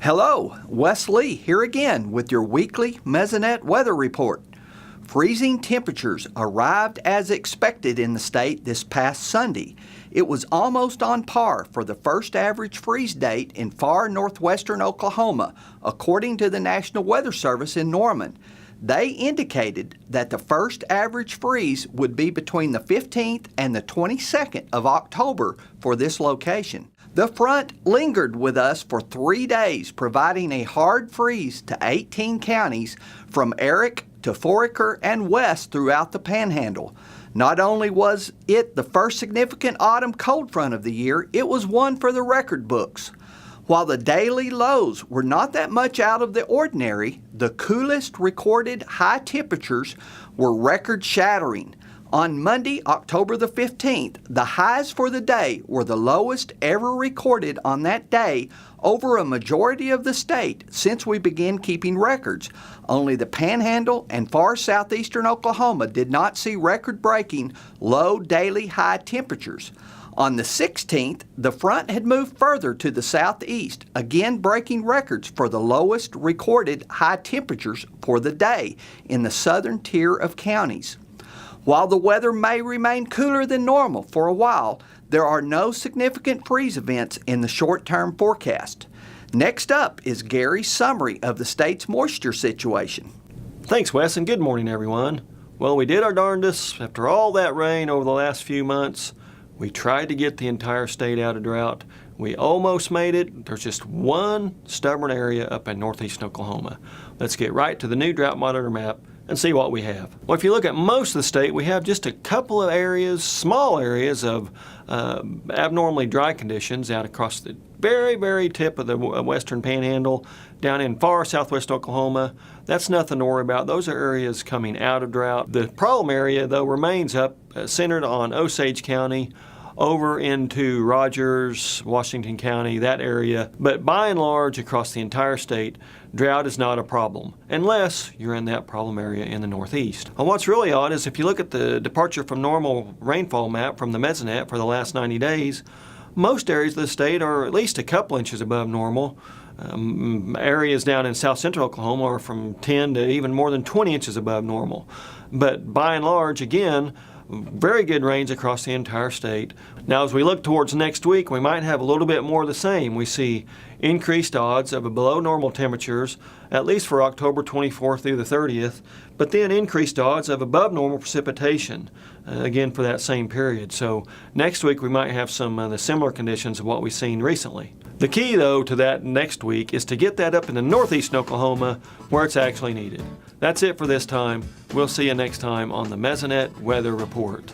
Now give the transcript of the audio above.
Hello, Wes Lee here again with your weekly Mesonet Weather Report. Freezing temperatures arrived as expected in the state this past Sunday. It was almost on par for the first average freeze date in far northwestern Oklahoma, according to the National Weather Service in Norman. They indicated that the first average freeze would be between the 15th and the 22nd of October for this location. The front lingered with us for 3 days, providing a hard freeze to 18 counties from Eric to Foraker and west throughout the Panhandle. Not only was it the first significant autumn cold front of the year, it was one for the record books. While the daily lows were not that much out of the ordinary, the coolest recorded high temperatures were record-shattering. On Monday, October the 15th, the highs for the day were the lowest ever recorded on that day over a majority of the state since we began keeping records. Only the Panhandle and far southeastern Oklahoma did not see record-breaking low daily high temperatures. On the 16th, the front had moved further to the southeast, again breaking records for the lowest recorded high temperatures for the day in the southern tier of counties. While the weather may remain cooler than normal for a while, there are no significant freeze events in the short-term forecast. Next up is Gary's summary of the state's moisture situation. Thanks, Wes, and good morning, everyone. Well, we did our darndest. After all that rain over the last few months, we tried to get the entire state out of drought. We almost made it. There's just one stubborn area up in northeastern Oklahoma. Let's get right to the new drought monitor map and see what we have. Well, if you look at most of the state, we have just a couple of areas, small areas of abnormally dry conditions out across the very, very tip of the western panhandle, down in far southwest Oklahoma. That's nothing to worry about. Those are areas coming out of drought. The problem area, though, remains up centered on Osage County, over into Rogers, Washington County, that area. But by and large, across the entire state, drought is not a problem, unless you're in that problem area in the northeast. And what's really odd is if you look at the departure from normal rainfall map from the Mesonet for the last 90 days, most areas of the state are at least a couple inches above normal. Areas down in south central Oklahoma are from 10 to even more than 20 inches above normal. But by and large, again, very good rains across the entire state. Now, as we look towards next week, we might have a little bit more of the same. We see increased odds of below normal temperatures, at least for October 24th through the 30th, but then increased odds of above normal precipitation, again for that same period. So next week we might have some of the similar conditions of what we've seen recently. The key, though, to that next week is to get that up in the northeastern Oklahoma where it's actually needed. That's it for this time. We'll see you next time on the Mesonet Weather Report.